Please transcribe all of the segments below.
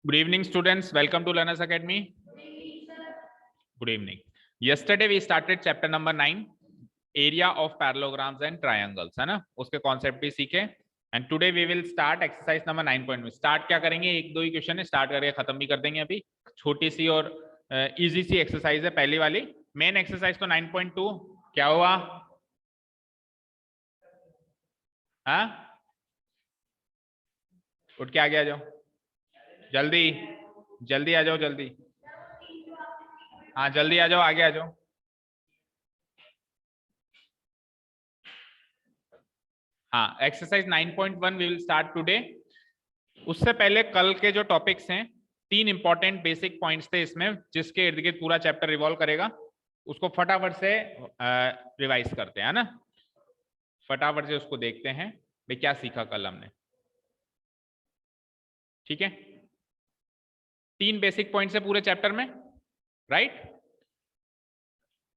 Good evening, students. Welcome to Learners Academy. Good evening. Yesterday we started chapter number 9, area of parallelograms and triangles, है ना? उसके concept भी सीखे. And today we will start exercise number 9.1. Start क्या करेंगे? एक दो ही question है, स्टार्ट करके खत्म भी कर देंगे. अभी छोटी सी और इजी सी एक्सरसाइज है पहली वाली. मेन एक्सरसाइज तो 9.2 क्या हुआ? हाँ, उठ के आगे आ जाओ, जल्दी जल्दी आ जाओ, जल्दी. हाँ जल्दी आ जाओ, आगे आ जाओ. हाँ, exercise 9.1 we will start today. उससे पहले कल के जो टॉपिक्स हैं, 3 इंपॉर्टेंट बेसिक पॉइंट्स थे इसमें, जिसके इर्द गिर्द पूरा चैप्टर रिवॉल्व करेगा. उसको फटाफट से रिवाइज करते हैं, ना? फटाफट से उसको देखते हैं भाई क्या सीखा कल हमने. ठीक है, 3 बेसिक पॉइंट्स है पूरे चैप्टर में, राइट?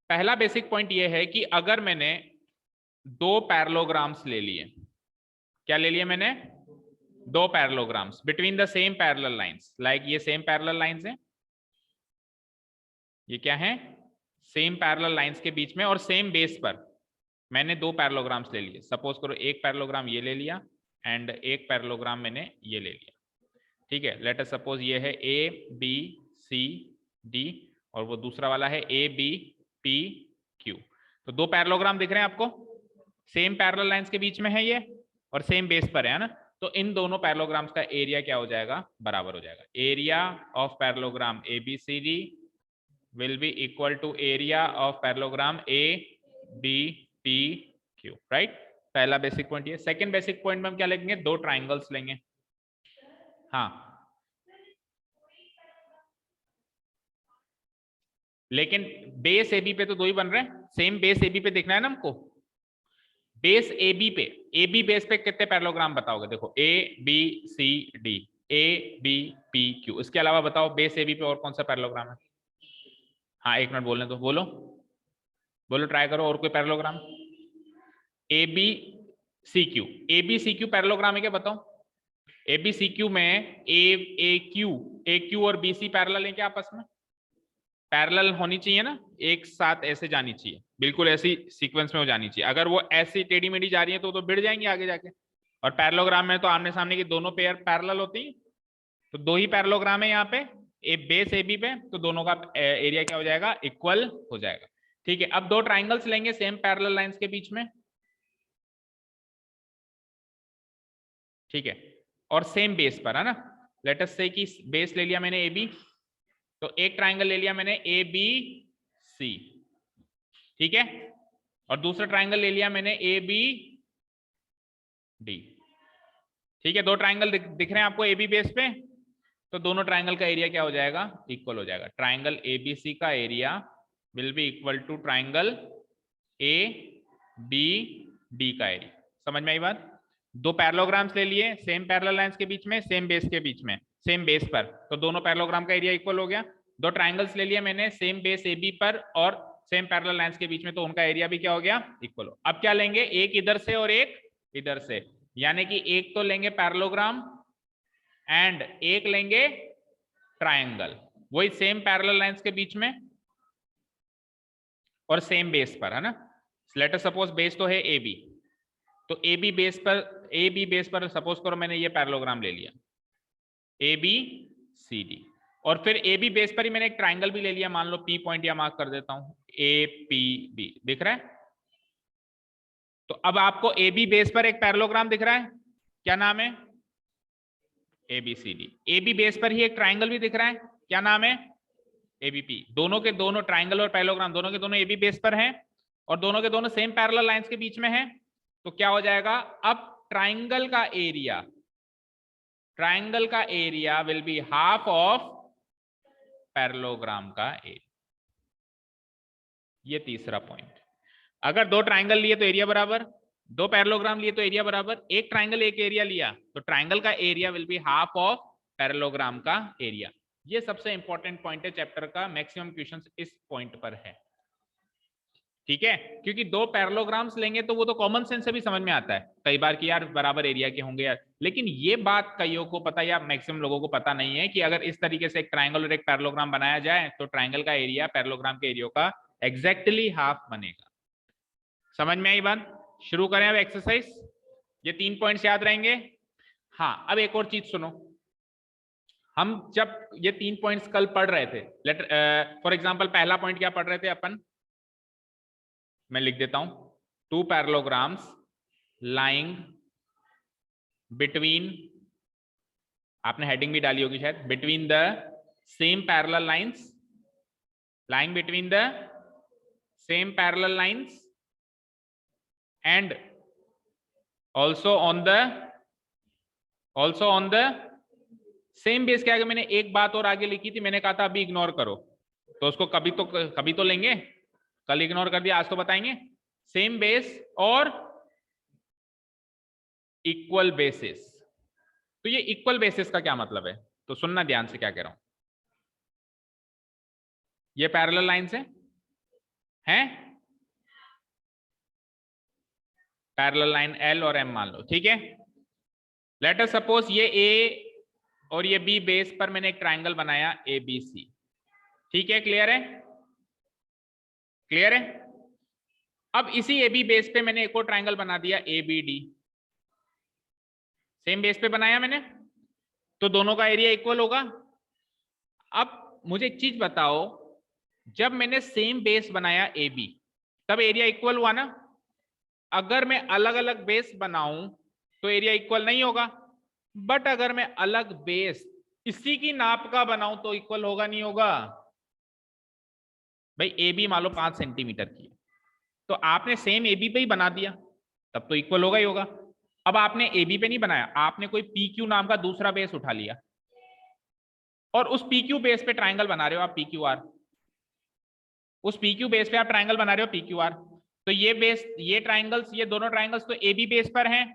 पहला बेसिक पॉइंट ये है कि अगर मैंने 2 पैरेललोग्राम्स ले लिए, क्या ले लिए मैंने? 2 parallelograms between the same parallel lines. Like ये सेम पैरेलल लाइंस हैं, ये क्या है? सेम पैरेलल लाइंस के बीच में और सेम बेस पर मैंने 2 पैरेललोग्राम्स ले लिए. सपोज करो एक पैरेललोग्राम ये ले लिया एंड एक पैरेललोग्राम मैंने ये ले लिया. ठीक है, लेट अस सपोज ये है ए बी सी डी और वो दूसरा वाला है ए बी पी क्यू. तो 2 पैरेललोग्राम दिख रहे हैं आपको, सेम पैरेलल लाइंस के बीच में है ये और सेम बेस पर है ना? तो इन दोनों पैरेललोग्राम्स का एरिया क्या हो जाएगा? बराबर हो जाएगा. Area of parallelogram A B C D will be equal to area of parallelogram A B P Q, right? पहला बेसिक पॉइंट ये. सेकंड बेसिक पॉइंट में हम क्या लेंगे? 2 ट्राइंगल्स लेंगे. हाँ, लेकिन बेस ए बी पे तो 2 ही बन रहे हैं. सेम बेस ए बी पे देखना है ना हमको. बेस ए बी पे, ए बी बेस पे कितने पैरेललोग्राम बताओगे? देखो A B C D A B P Q. इसके अलावा बताओ बेस ए बी पे और कौन सा पैरेललोग्राम है? हाँ, 1 मिनट बोलने दो. बोलो बोलो, ट्राई करो. और कोई parallelogram? A B C Q. A B C Q parallelogram है क्या? बताओ. ए बी सी क्यू में ए क्यू और बी सी पैरेलल है क्या आपस में? पैरेलल होनी चाहिए ना, एक साथ ऐसे जानी चाहिए, बिल्कुल ऐसी सीक्वेंस में हो जानी चाहिए. अगर वो ऐसी टेढ़ी मेढ़ी जा रही है तो भिड़ जाएंगे आगे जाके. और पैरेललोग्राम में तो आमने सामने की दोनों पेयर पैरेलल होती हैं. तो 2 ही पैरेललोग्राम है यहाँ पे, बेस ए बी पे, तो दोनों का एरिया क्या हो जाएगा? इक्वल हो जाएगा. ठीक है, अब 2 ट्राइंगल्स लेंगे सेम पैरेलल लाइंस के बीच में. ठीक है, और सेम बेस पर, है ना? लेट अस से कि बेस ले लिया मैंने ए बी, तो एक ट्राइंगल ले लिया मैंने ए बी सी. ठीक है, और दूसरा ट्राइंगल ले लिया मैंने ए बी डी. ठीक है, 2 ट्राइंगल दिख रहे हैं आपको ए बी बेस पे, तो दोनों ट्राइंगल का एरिया क्या हो जाएगा? इक्वल हो जाएगा. ट्राइंगल ए बी सी का area will be equal to triangle A B D का एरिया. समझ में आई बात? 2 पैरेललोग्राम्स ले लिए सेम पैरेलल लाइंस के बीच में, सेम बेस के बीच में, सेम बेस पर, तो दोनों पैरेललोग्राम का एरिया इक्वल हो गया. 2 ट्राइंगल्स ले लिए मैंने सेम बेस ए बी पर और सेम पैरेलल लाइंस के बीच में, तो उनका एरिया भी क्या हो गया? इक्वल हो. अब क्या लेंगे? एक इधर से और एक इधर से, यानी कि एक तो लेंगे पैरेललोग्राम एंड एक लेंगे ट्राइंगल, वही सेम पैरेलल लाइंस के बीच में और सेम बेस पर, है ना? लेट अस सपोज बेस तो है ए बी, तो ए बी बेस पर सपोज करो मैंने ये पैरेललोग्राम ले लिया ए बी सी डी, और फिर ए बी बेस पर ही मैंने एक ट्राइंगल भी ले लिया. मान लो पी पॉइंट या मार्क कर देता हूं, ए पी बी. दिख रहा है? तो अब आपको ए बी बेस पर एक पैरेललोग्राम दिख रहा है, क्या नाम है? A B C D. A B base पर ही एक ट्राइंगल भी दिख रहा है, क्या नाम है? A B P. दोनों के दोनों ट्राइंगल और पैरेललोग्राम दोनों के दोनों ए बी बेस पर हैं और दोनों के दोनों सेम पैरेलल लाइंस के बीच में हैं. तो क्या हो जाएगा? अब ट्राइंगल का area will be half of parallelogram का एरिया. ये तीसरा पॉइंट. अगर 2 ट्राइंगल लिए तो एरिया बराबर, 2 पैरेललोग्राम लिए तो एरिया बराबर, एक ट्राइंगल एक एरिया लिया तो ट्राइंगल का area will be half of parallelogram का एरिया. ये सबसे इंपॉर्टेंट पॉइंट है चैप्टर का. मैक्सिमम क्वेश्चंस इस पॉइंट पर है. ठीक है, क्योंकि दो पैरेललोग्राम्स लेंगे तो वो तो कॉमन सेंस से भी समझ में आता है कई बार कि यार बराबर एरिया के होंगे यार, लेकिन ये बात कईयों को पता या मैक्सिमम लोगों को पता नहीं है कि अगर इस तरीके से एक ट्राइंगल और एक पैरेललोग्राम बनाया जाए तो ट्राइंगल का एरिया पैरेललोग्राम के एरिया का एग्जैक्टली हाफ बनेगा। समझ में आई बात? शुरू करें अब एक्सरसाइज। ये 3 पॉइंट्स याद रहेंगे। हाँ, अब एक और चीज सुनो, हम जब ये 3 पॉइंट्स कल पढ़ रहे थे, फॉर एग्जांपल पहला पॉइंट क्या पढ़ रहे थे अपन, मैं लिख देता हूं, 2 पैरेललोग्राम्स लाइंग बिटवीन, आपने हेडिंग भी डाली होगी शायद, between the same parallel lines, lying between the same parallel lines and also on the same base के आगे मैंने एक बात और आगे लिखी थी, मैंने कहा था अभी इग्नोर करो, तो उसको कभी तो लेंगे, कल इग्नोर कर दिया, आज तो बताएंगे। सेम बेस और इक्वल बेसिस। तो ये इक्वल बेसिस का क्या मतलब है, तो सुनना ध्यान से क्या कह रहा हूं। ये पैरेलल लाइंस हैं पैरेलल लाइन एल और एम मान लो, ठीक है। लेट अस सपोज ये ए और ये बी बेस पर मैंने एक ट्राइंगल बनाया ए बी सी, ठीक है, क्लियर है? क्लियर है? अब इसी ए बी बेस पे मैंने एक और ट्राइंगल बना दिया A B D, same base पे बनाया मैंने, तो दोनों का एरिया इक्वल होगा। अब मुझे एक चीज बताओ, जब मैंने सेम बेस बनाया ए बी तब एरिया इक्वल हुआ ना? अगर मैं अलग अलग बेस बनाऊं तो एरिया इक्वल नहीं होगा, बट अगर मैं अलग बेस इसी की नाप का बनाऊं तो इक्वल होगा नहीं होगा? भाई ए बी मान लो 5 सेंटीमीटर की, तो आपने सेम ए बी पे ही बना दिया, तब तो इक्वल होगा ही होगा। अब आपने ए बी पे नहीं बनाया, आपने कोई पी क्यू नाम का दूसरा बेस उठा लिया और उस पी क्यू बेस पे ट्राइंगल बना रहे हो आप पी क्यू आर, उस पी क्यू बेस पे आप ट्राइंगल बना रहे हो पी क्यू आर, तो ये बेस, ये ट्राइंगल्स, ये दोनों ट्राइंगल्स तो ए बी बेस पर हैं,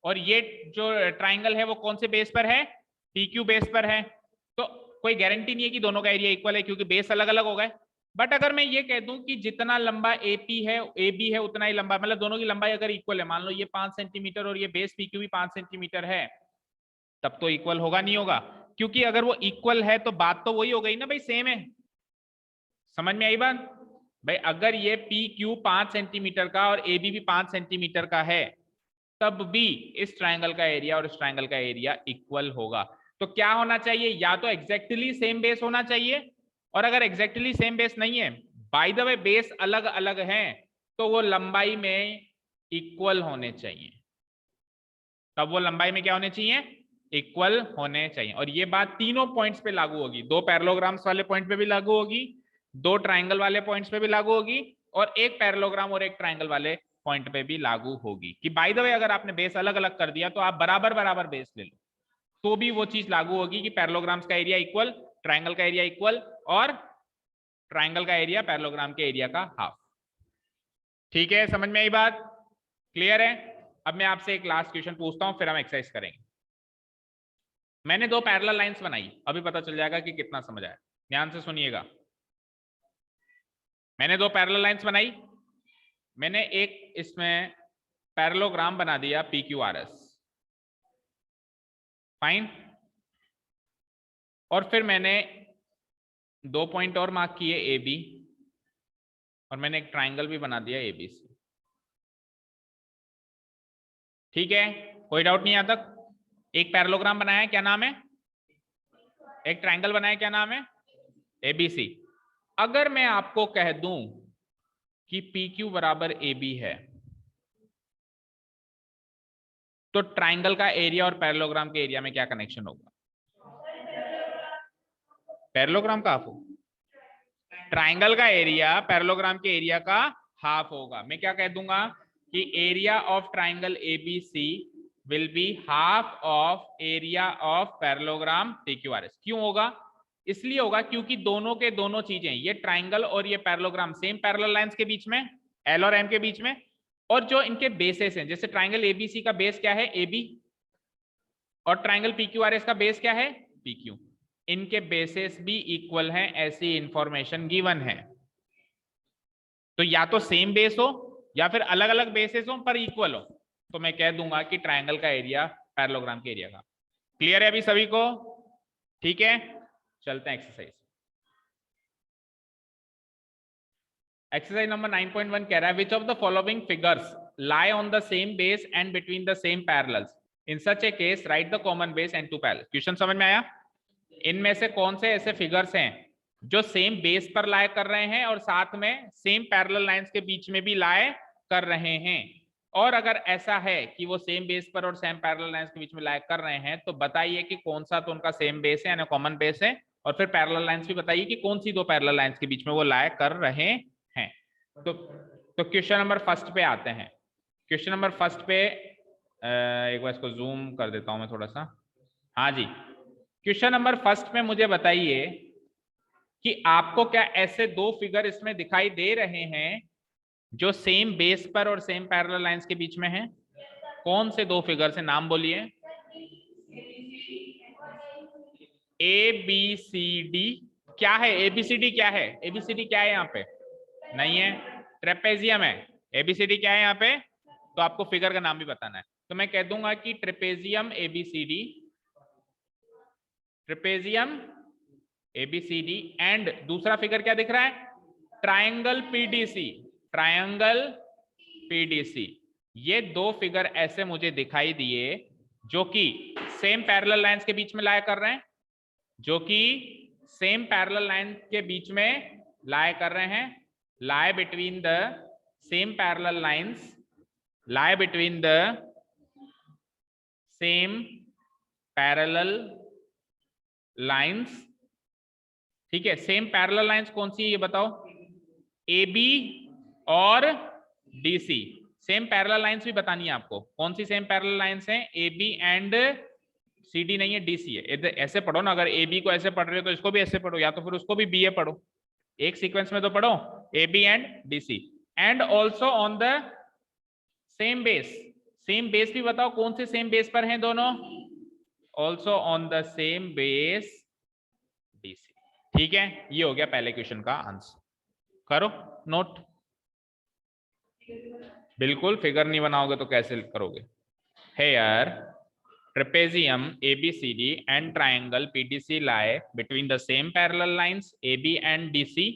और ये जो ट्राइंगल है वो कौन से बेस पर है? पी क्यू बेस पर है। तो कोई गारंटी नहीं है कि दोनों का एरिया इक्वल है क्योंकि बेस अलग अलग हो गए। बट अगर मैं ये कह दूं कि जितना लंबा एपी है ए बी है उतना ही लंबा, मतलब दोनों की लंबाई अगर इक्वल है, मान लो ये 5 सेंटीमीटर और ये बेस पी क्यू भी 5 सेंटीमीटर है, तब तो इक्वल होगा नहीं होगा? क्योंकि अगर वो इक्वल है तो बात तो वही हो गई ना भाई, सेम है। समझ में आई बात? भाई अगर ये पी क्यू 5 सेंटीमीटर का और ए बी भी 5 सेंटीमीटर का है, तब भी इस ट्राइंगल का एरिया और इस ट्राइंगल का एरिया इक्वल होगा। तो क्या होना चाहिए? या तो एग्जैक्टली सेम बेस होना चाहिए, और अगर एग्जैक्टली सेम बेस नहीं है, बाय द वे बेस अलग अलग हैं, तो वो लंबाई में इक्वल होने चाहिए। तब वो लंबाई में क्या होने चाहिए? इक्वल होने चाहिए। और ये बात तीनों पॉइंट्स पे लागू होगी, 2 पैरेललोग्राम्स वाले पॉइंट पे भी लागू होगी, 2 ट्राइंगल वाले पॉइंट्स पे भी लागू होगी, और एक पैरेललोग्राम और एक ट्राइंगल वाले पॉइंट पे भी लागू होगी कि बाय द वे अगर आपने बेस अलग अलग कर दिया तो आप बराबर बराबर बेस ले लो, तो भी वो चीज लागू होगी कि पैरेललोग्राम्स का एरिया इक्वल, ट्राइंगल का एरिया इक्वल, और ट्राइंगल का एरिया पैरेललोग्राम के एरिया का हाफ। ठीक है, समझ में आई बात? क्लियर है? अब मैं आपसे एक लास्ट क्वेश्चन पूछता हूं, फिर हम एक्सरसाइज करेंगे। मैंने 2 पैरेलल लाइंस बनाई, अभी पता चल जाएगा कि कितना समझ आया। ध्यान से सुनिएगा, मैंने 2 पैरेलल लाइंस बनाई, मैंने एक इसमें पैरेललोग्राम बना दिया P Q R S, fine, और फिर मैंने 2 पॉइंट और मार्क किए ए बी, और मैंने एक ट्राइंगल भी बना दिया ए बी सी। ठीक है, कोई डाउट नहीं यहां तक? एक पैरेललोग्राम बनाया, क्या नाम है? एक ट्राइंगल बनाया, क्या नाम है? A B C. अगर मैं आपको कह दूं कि पी क्यू बराबर ए बी है, तो ट्राइंगल का एरिया और पैरेललोग्राम के एरिया में क्या कनेक्शन होगा? पैरेललोग्राम का हाफ होगा, ट्राइंगल का एरिया पैरेललोग्राम के एरिया का हाफ होगा। मैं क्या कह दूंगा कि area of triangle ABC will be half of area of parallelogram PQRS. क्यों होगा? इसलिए होगा क्योंकि दोनों के दोनों चीजें, ये ट्राइंगल और ये पैरेललोग्राम सेम पैरेलल लाइंस के बीच में, एल और एम के बीच में, और जो इनके बेसेस हैं, जैसे ट्राइंगल एबीसी का बेस क्या है? ए बी, और ट्राइंगल पीक्यूआरएस का बेस क्या है? P Q. इनके बेसिस भी इक्वल हैं, ऐसी इंफॉर्मेशन गिवन है। तो या तो सेम बेस हो या फिर अलग अलग बेसेस हो पर इक्वल हो, तो मैं कह दूंगा कि ट्राइंगल का एरिया पैरेललोग्राम के एरिया का। क्लियर है अभी सभी को? ठीक है, चलते हैं एक्सरसाइज। एक्सरसाइज नंबर 9.1 कह रहा है which of the following figures lie on the same base and between the same parallels, in such a case write the common base and two parallels। Question समझ में आया? इनमें से कौन से ऐसे फिगर्स हैं जो सेम बेस पर लाए कर रहे हैं और साथ में सेम पैरेलल लाइंस के बीच में भी लाए कर रहे हैं, और अगर ऐसा है कि वो सेम बेस पर और सेम पैरेलल लाइंस के बीच में लाए कर रहे हैं तो बताइए कि कौन सा तो उनका सेम बेस है यानी कॉमन बेस है, और फिर पैरेलल लाइंस भी बताइए कि कौन सी दो पैरेलल लाइंस के बीच में वो लाए कर रहे हैं। तो क्वेश्चन नंबर फर्स्ट पे आते हैं। क्वेश्चन नंबर फर्स्ट पे एक बार इसको जूम कर देता हूं मैं थोड़ा सा। हाँ जी, क्वेश्चन नंबर फर्स्ट में मुझे बताइए कि आपको क्या ऐसे दो फिगर इसमें दिखाई दे रहे हैं जो सेम बेस पर और सेम पैरेलल लाइंस के बीच में हैं? कौन से दो फिगर से नाम बोलिए? A B C D. क्या है एबीसीडी? क्या है एबीसीडी? क्या है यहाँ पे? नहीं है, ट्रेपेजियम है। एबीसीडी क्या है यहाँ पे? तो आपको फिगर का नाम भी बताना है, तो मैं कह दूंगा कि trapezium ABCD, trapezium ABCD. And दूसरा फिगर क्या दिख रहा है? Triangle PDC, triangle PDC. ये दो फिगर ऐसे मुझे दिखाई दिए जो कि सेम पैरेलल लाइंस के बीच में लाया कर रहे हैं, जो कि सेम पैरेलल लाइन के बीच में लाए कर रहे हैं, lie between the same parallel lines, lie between the same parallel lines। ठीक है, सेम पैरेलल लाइंस कौन सी है ये बताओ? ए बी और D C. Same parallel lines भी बतानी है आपको, कौन सी सेम पैरेलल लाइंस हैं? A B and C D नहीं है, डी सी है। ऐसे पढ़ो ना, अगर ए बी को ऐसे पढ़ रहे हो तो इसको भी ऐसे पढ़ो, या तो फिर उसको भी बी ए पढ़ो, एक सीक्वेंस में तो पढ़ो A B and D C. And also on the same base, same base भी बताओ कौन से सेम बेस पर हैं दोनों? Also on the same base D C. ठीक है, ये हो गया पहले क्वेश्चन का आंसर। करो नोट। बिल्कुल, फिगर नहीं बनाओगे तो कैसे करोगे? Here trapezium ABCD and triangle PDC lie between the same parallel lines AB and DC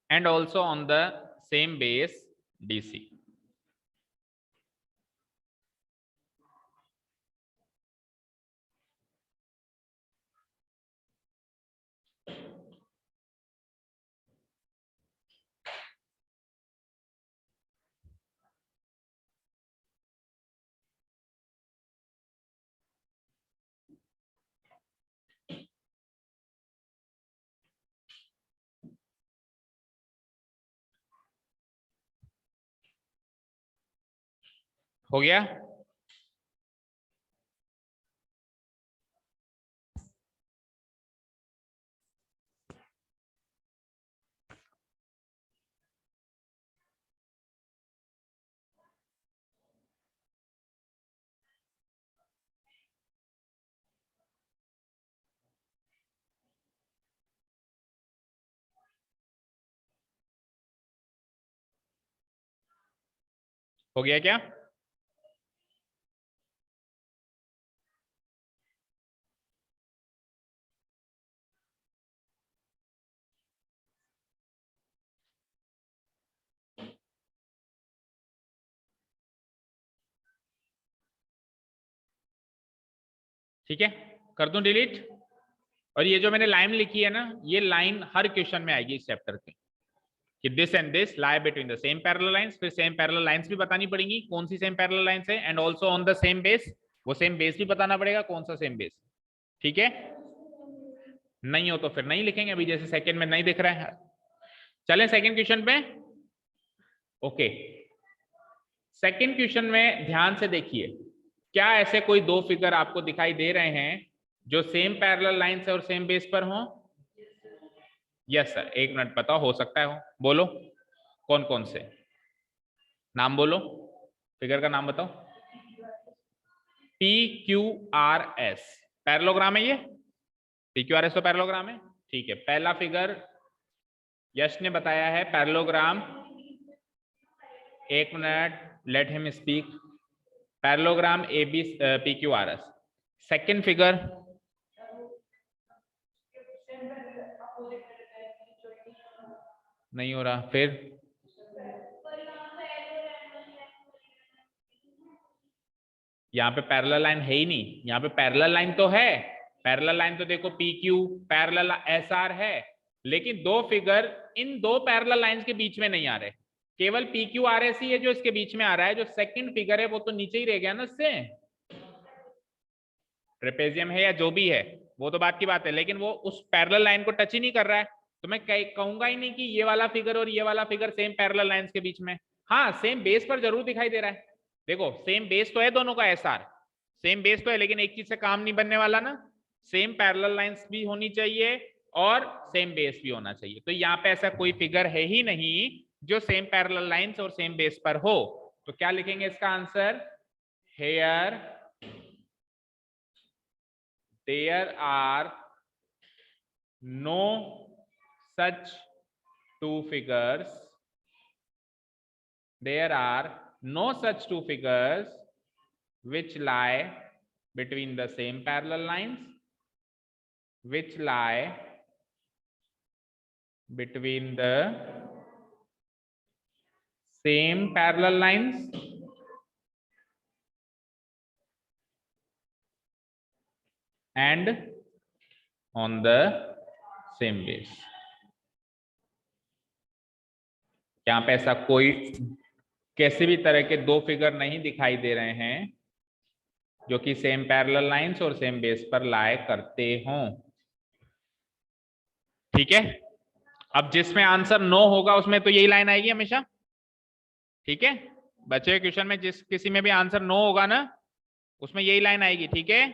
and also on the same base DC। हो गया? हो गया क्या? ठीक है, कर दूं डिलीट? और ये जो मैंने लाइन लिखी है ना, ये लाइन हर क्वेश्चन में आएगी इस चैप्टर के, कि this and this lie between the same parallel lines. फिर सेम पैरेलल लाइंस भी बतानी पड़ेगी, कौन सी सेम पैरेलल लाइंस है, and also on the same base, वो सेम बेस भी बताना पड़ेगा कौन सा सेम बेस। ठीक है, नहीं हो तो फिर नहीं लिखेंगे, अभी जैसे सेकंड में नहीं दिख रहा है। चलें सेकंड क्वेश्चन पे। ओके, सेकंड क्वेश्चन में ध्यान से देखिए, क्या ऐसे कोई दो फिगर आपको दिखाई दे रहे हैं जो सेम पैरेलल लाइन से और सेम बेस पर हों? यस सर, एक मिनट बताओ, हो सकता है हो। बोलो कौन कौन से, नाम बोलो, फिगर का नाम बताओ। P Q R S parallelogram है ये, पी क्यू आर एस तो पैरेललोग्राम है। ठीक है, पहला फिगर यश ने बताया है पैरेललोग्राम, एक minute, let him speak. Parallelogram A B P Q R S. Second figure, नहीं हो रहा, फिर यहाँ पे पैरेलल लाइन है ही नहीं, यहाँ पे पैरेलल लाइन तो है, पैरेलल लाइन तो देखो P Q parallel S R है, लेकिन दो फिगर इन दो पैरेलल लाइंस के बीच में नहीं आ रहे, केवल पी क्यू आर एस ही है जो इसके बीच में आ रहा है। जो सेकंड फिगर है वो तो नीचे ही रह गया ना, इससे ट्रेपेजियम है या जो भी है वो तो बात की बात है, लेकिन वो उस पैरेलल लाइन को टच ही नहीं कर रहा है, तो मैं कहूंगा ही नहीं कि ये वाला फिगर और ये वाला फिगर सेम पैरेलल लाइंस के बीच में। हाँ, सेम बेस पर जरूर दिखाई दे रहा है, देखो सेम बेस तो है दोनों का, एस आर सेम बेस तो है, लेकिन एक चीज से काम नहीं बनने वाला ना, सेम पैरेलल लाइंस भी होनी चाहिए और सेम बेस भी होना चाहिए। तो यहाँ पे ऐसा कोई फिगर है ही नहीं जो सेम पैरेलल लाइंस और सेम बेस पर हो, तो क्या लिखेंगे इसका answer, here there are no such two figures, there are no such two figures which lie between the same parallel lines, which lie between the same parallel lines and on the same base। यहाँ पे ऐसा कोई कैसे भी तरह के दो figure नहीं दिखाई दे रहे हैं जो कि सेम पैरेलल लाइंस और सेम बेस पर लाए करते हों। ठीक है, अब जिसमें आंसर नो होगा उसमें तो यही लाइन आएगी हमेशा। ठीक है, बचे क्वेश्चन में जिस किसी में भी आंसर नो होगा ना उसमें यही लाइन आएगी। ठीक है,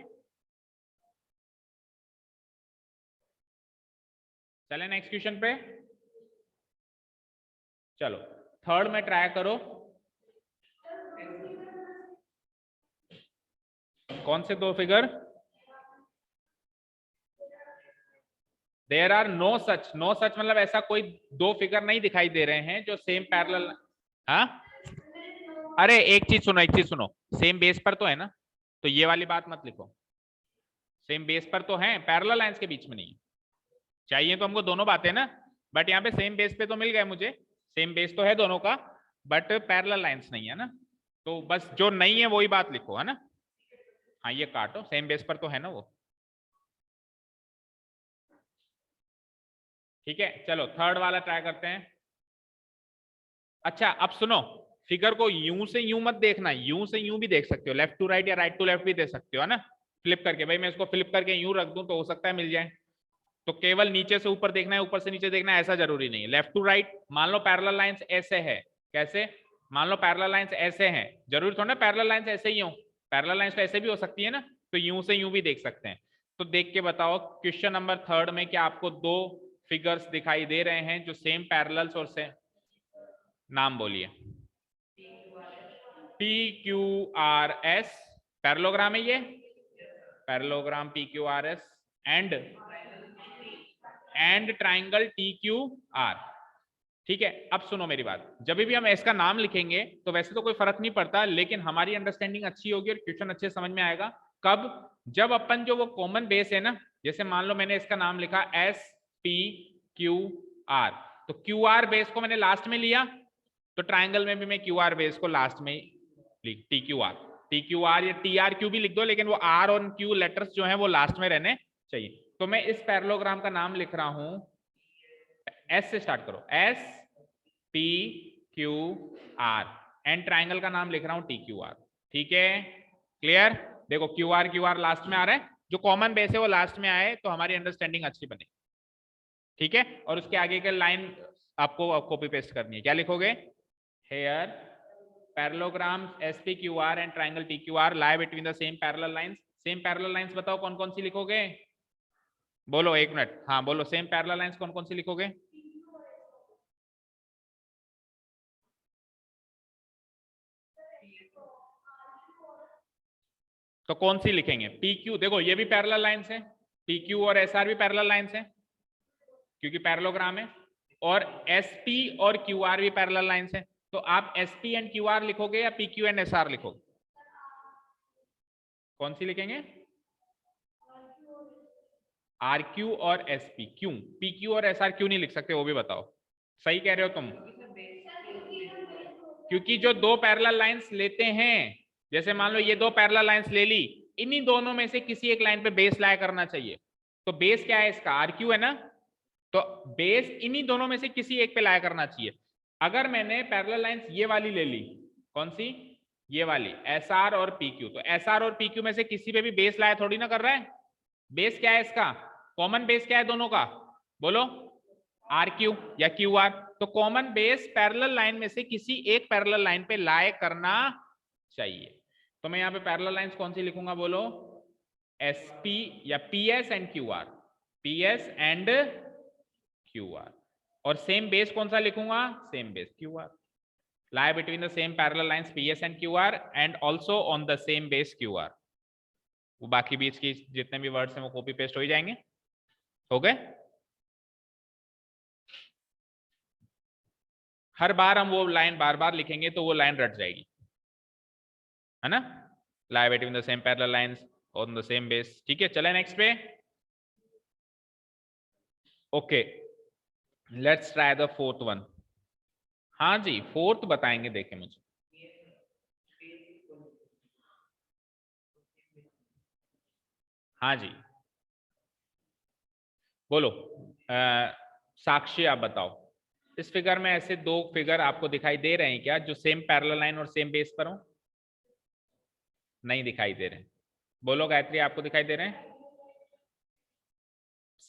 चले नेक्स्ट क्वेश्चन पे। चलो थर्ड में ट्राई करो, कौन से दो figure, there are no such, no such मतलब ऐसा कोई दो फिगर नहीं दिखाई दे रहे हैं जो सेम पैरेलल। हाँ, अरे एक चीज सुनो, एक चीज सुनो, सेम बेस पर तो है ना, तो ये वाली बात मत लिखो, सेम बेस पर तो है, पैरेलल लाइंस के बीच में नहीं। चाहिए तो हमको दोनों बातें ना, बट यहाँ पे सेम बेस पे तो मिल गए मुझे, सेम बेस तो है दोनों का, बट पैरेलल लाइंस नहीं है ना, तो बस जो नहीं है वही बात लिखो, है ना। हाँ ये काटो, सेम बेस पर तो है ना वो। ठीक है, चलो थर्ड वाला ट्राई करते हैं। अच्छा अब सुनो, फिगर को यूं से यूं मत देखना, यूं से यूं भी देख सकते हो, लेफ्ट टू राइट या राइट टू लेफ्ट भी दे सकते हो, है ना, फ्लिप करके। भाई मैं इसको फ्लिप करके यूं रख दूं तो हो सकता है मिल जाए, तो केवल नीचे से ऊपर देखना है, ऊपर से नीचे देखना है ऐसा जरूरी नहीं है। लेफ्ट टू राइट, मान लो पैरेलल लाइंस ऐसे है, कैसे, मान लो पैरेलल लाइंस ऐसे हैं, जरूरी थोड़ा ना पैरेलल लाइंस ऐसे ही हो, पैरेलल लाइंस तो ऐसे भी हो सकती है ना, तो यूं से यूं भी देख सकते हैं। तो देख के बताओ क्वेश्चन नंबर थर्ड में क्या आपको दो फिगर्स दिखाई दे रहे हैं जो सेम पैरेलल्स और सेम, नाम बोलिए। P Q R S parallelogram है ये, parallelogram P Q R S and triangle T Q are. ठीक है, अब सुनो मेरी बात, जब भी हम इसका नाम लिखेंगे तो वैसे तो कोई फर्क नहीं पड़ता, लेकिन हमारी अंडरस्टैंडिंग अच्छी होगी और क्वेश्चन अच्छे समझ में आएगा। कब, जब अपन जो वो कॉमन बेस है ना, जैसे मान लो मैंने इसका नाम लिखा एस पी क्यू आर, तो क्यू आर बेस को मैंने लास्ट में लिया, तो ट्राइंगल में भी मैं क्यू आर बेस को लास्ट में लिख, टी क्यू आर या टी आर क्यू भी लिख दो, लेकिन वो आर और क्यू लेटर्स जो है वो लास्ट में रहने चाहिए। तो मैं इस पैरेललोग्राम का नाम लिख रहा हूं, एस से स्टार्ट करो, S P Q R, and triangle का नाम लिख रहा हूं टी क्यू आर। ठीक है, क्लियर, देखो क्यू आर लास्ट में आ रहा है, जो कॉमन बेस है वो लास्ट में आए तो हमारी अंडरस्टैंडिंग अच्छी बने। ठीक है, और उसके आगे के लाइन आपको कॉपी पेस्ट करनी है, क्या लिखोगे, here parallelogram S P Q R and triangle T Q R lie between the same parallel lines. Same parallel lines बताओ कौन कौन सी लिखोगे, बोलो एक मिनट, हाँ बोलो, सेम पैरेलल लाइंस कौन कौन सी लिखोगे। तो कौन सी लिखेंगे, पी क्यू, देखो ये भी पैरेलल लाइंस है, पी क्यू और एस आर भी पैरेलल लाइंस है क्योंकि पैरेललोग्राम है, और एसपी और क्यूआर भी पैरेलल लाइंस हैं, तो आप एसपी एंड क्यूआर लिखोगे या पीक्यू एंड एसआर लिखोगे? कौन सी लिखेंगे? आरक्यू और एसपी। क्यों पीक्यू और एसआर क्यों नहीं लिख सकते, वो भी बताओ। सही कह रहे हो तुम, क्योंकि जो दो पैरेलल लाइंस लेते हैं, जैसे मान लो ये दो पैरेलल लाइंस ले ली, इन्हीं दोनों में से किसी एक लाइन पे बेस लाया करना चाहिए। तो बेस क्या है इसका? आरक्यू है ना, तो बेस इन्हीं दोनों में से किसी एक पे लाया करना चाहिए। अगर मैंने पैरेलल लाइंस ये वाली ले ली, कौन सी? ये वाली, एसआर और पीक्यू, तो एसआर और पीक्यू में से किसी पे भी बेस लाया थोड़ी ना कर रहा है। बेस क्या है इसका? कॉमन बेस क्या है दोनों का? बोलो। आर क्यू या क्यू आर। तो कॉमन बेस पैरेलल लाइन में से किसी एक पैरेलल लाइन पे लाए करना चाहिए। तो मैं यहाँ पे पैरेलल लाइंस कौन सी लिखूंगा? बोलो। एसपी या PS and QR, PS and QR. और सेम बेस कौन सा लिखूंगा? Same base QR. lie between the same parallel lines PS and QR and also on the same base QR। वो बाकी बीच की जितने भी वर्ड्स हैं वो कॉपी पेस्ट हो ही जाएंगे। हो गए? हर बार हम वो लाइन बार बार लिखेंगे तो वो लाइन रट जाएगी, है ना? lie between the same parallel lines on the same base। ठीक है, चले नेक्स्ट पे। Okay, let's try the fourth one. हाँ जी, फोर्थ बताएंगे, देखें मुझे। हाँ जी, बोलो। साक्षी आप बताओ, इस फिगर में ऐसे दो फिगर आपको दिखाई दे रहे हैं क्या जो सेम पैरेलल लाइन और सेम बेस पर हो? नहीं दिखाई दे रहे। बोलो गायत्री, आपको दिखाई दे रहे हैं?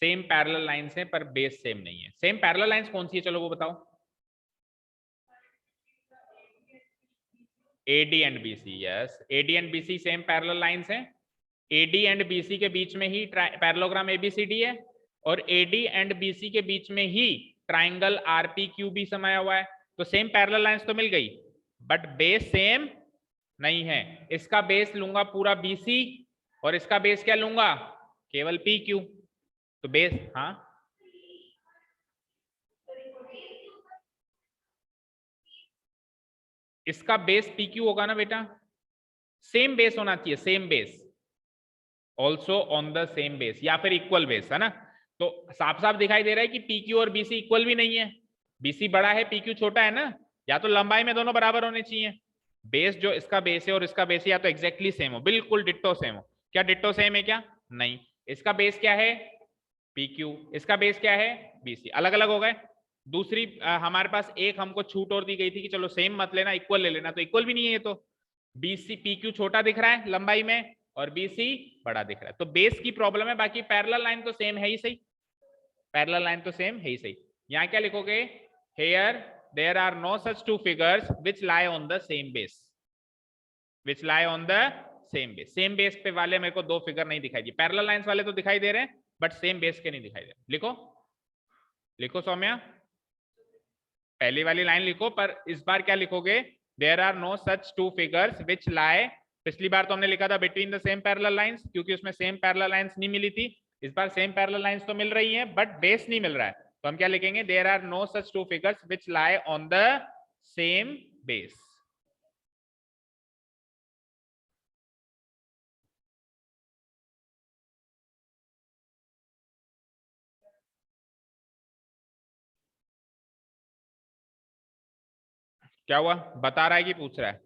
सेम पैरेलल लाइंस हैं पर बेस सेम नहीं है। सेम पैरेलल लाइंस कौन सी है, चलो वो बताओ। AD and BC, yes, AD and BC same parallel lines हैं। एडी एंड बीसी के बीच में ही पैरेललोग्राम एबीसीडी है, और एडी एंड बीसी के बीच में ही ट्राइंगल आरपीक्यू भी समाया हुआ है। तो सेम पैरेलल लाइंस तो मिल गई, बट बेस सेम नहीं है। इसका बेस लूंगा पूरा बीसी, और इसका बेस क्या लूंगा? केवल पीक्यू। तो बेस, हाँ, इसका बेस पीक्यू होगा ना बेटा। सेम बेस होना चाहिए, same base, also on the same base, या फिर इक्वल बेस, है ना? तो साफ साफ दिखाई दे रहा है कि पीक्यू और बीसी इक्वल भी नहीं है। बीसी बड़ा है, पीक्यू छोटा है ना, या तो लंबाई में दोनों बराबर होने चाहिए। बेस जो इसका बेस है और इसका बेस है, या तो एग्जैक्टली सेम हो, बिल्कुल डिट्टो सेम हो। क्या डिट्टो सेम है क्या? नहीं। इसका बेस क्या है? पीक्यू। इसका बेस क्या है? बीसी। अलग अलग हो गए। दूसरी हमारे पास एक हमको छूट और दी गई थी कि चलो सेम मत लेना, इक्वल ले लेना, तो इक्वल भी नहीं है ये तो। बीसी पीक्यू छोटा दिख रहा है लंबाई में, और बीसी बड़ा दिख रहा है, तो बेस की प्रॉब्लम है। बाकी पैरेलल लाइन तो सेम है ही सही, पैरेलल लाइन तो सेम है ही सही। यहां क्या लिखोगे? Here there are no such two figures which lie on the same base, which lie on the same base. Same base पे वाले मेरे को दो फिगर नहीं दिखाई दिए, पैरेलल लाइंस वाले तो दिखाई दे रहे हैं, बट सेम बेस के नहीं दिखाई दे रहे। लिखो, लिखो सौम्या, पहली वाली लाइन लिखो, पर इस बार क्या लिखोगे? There are no such two figures which lie. पिछली बार तो हमने लिखा था between the same parallel lines, क्योंकि उसमें सेम पैरेलल लाइंस नहीं मिली थी। इस बार सेम पैरेलल लाइंस तो मिल रही हैं, बट बेस नहीं मिल रहा है, तो हम क्या लिखेंगे? There are no such two figures which lie on the same base. क्या हुआ? बता रहा है कि पूछ रहा है?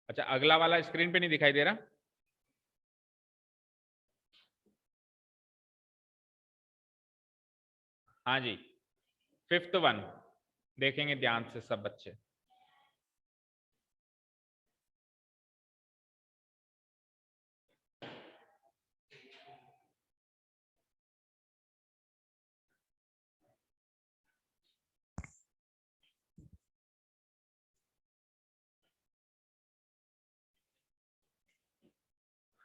अच्छा, अगला वाला स्क्रीन पे नहीं दिखाई दे रहा। हाँ जी, फिफ्थ वन देखेंगे ध्यान से सब बच्चे।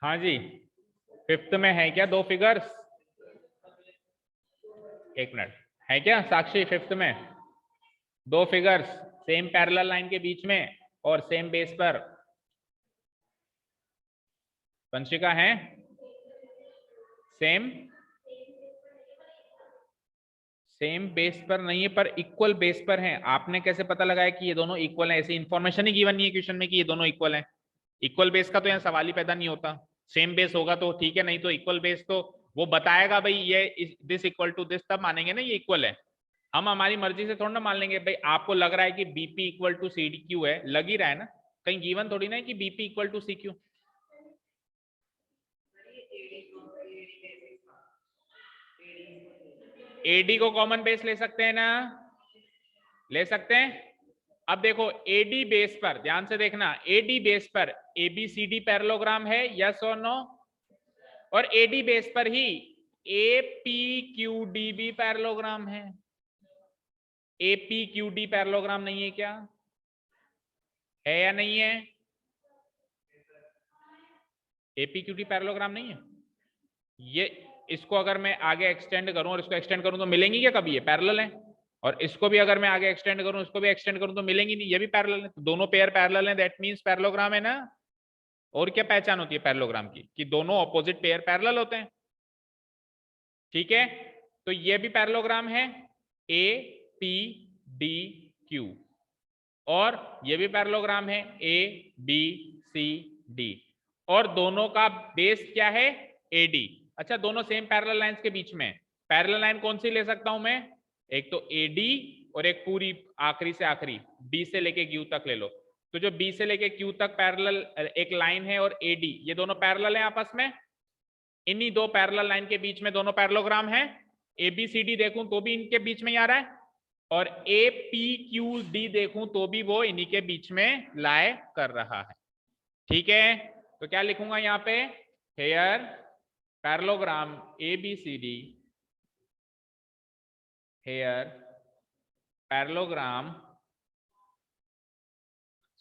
हाँ जी, फिफ्थ में है क्या दो फिगर्स? एक मिनट, है क्या साक्षी? फिफ्थ में दो फिगर्स सेम पैरेलल लाइन के बीच में और सेम बेस पर। वंशिका है? सेम सेम बेस पर नहीं है, पर इक्वल बेस पर हैं। आपने कैसे पता लगाया कि ये दोनों इक्वल हैं? ऐसी इंफॉर्मेशन ही गिवन नहीं है क्वेश्चन में कि ये दोनों इक्वल हैं। इक्वल बेस का तो यहाँ सवाल ही पैदा नहीं होता। सेम बेस होगा तो ठीक है, नहीं तो इक्वल बेस तो वो बताएगा भाई ये दिस इक्वल टू दिस, तब मानेंगे ना ये इक्वल है। हम हमारी मर्जी से थोड़ा ना मान लेंगे। भाई आपको लग रहा है कि BP equal to C Q है, लग ही रहा है ना, कहीं गिवन थोड़ी ना है कि BP equal to C Q. AD को कॉमन बेस ले सकते हैं ना, ले सकते हैं। अब देखो एडी बेस पर ध्यान से देखना, एडी बेस पर एबीसीडी पैरेललोग्राम है, यस और नो? और एडी बेस पर ही एपीक्यूडी भी पैरेललोग्राम है। एपीक्यूडी पैरेललोग्राम नहीं है क्या? है या नहीं है? एपीक्यूडी पैरेललोग्राम नहीं है ये। इसको अगर मैं आगे एक्सटेंड करूं और इसको एक्सटेंड करूं तो मिलेंगी क्या कभी? ये पैरेलल है। और इसको भी अगर मैं आगे एक्सटेंड करूं, इसको भी एक्सटेंड करूं तो मिलेंगी नहीं, ये भी पैरेलल है। तो दोनों पेयर पैरेलल हैं, दैट मींस पैरेललोग्राम है ना। और क्या पहचान होती है पैरेललोग्राम की? कि दोनों ऑपोजिट पेयर पैरेलल होते हैं। ठीक है, तो ये भी पैरेललोग्राम है ए पी डी क्यू, और ये भी पैरेललोग्राम है ए बी सी डी, और दोनों का बेस क्या है? एडी। अच्छा, दोनों सेम पैरेलल लाइंस के बीच में। पैरेलल लाइन कौन सी ले सकता हूं मैं? एक तो एडी और एक पूरी आखिरी से आखिरी बी से लेके क्यू तक ले लो। तो जो बी से लेके क्यू तक पैरेलल एक लाइन है और एडी, ये दोनों पैरेलल हैं आपस में। इन्हीं दो पैरेलल लाइन के बीच में दोनों पैरेललोग्राम हैं। एबीसीडी देखूं तो भी इनके बीच में आ रहा है, और ए पी क्यू डी देखूं तो भी वो इन्हीं के बीच में लाए कर रहा है। ठीक है, तो क्या लिखूंगा यहाँ पे? Here parallelogram ABCD, here parallelogram.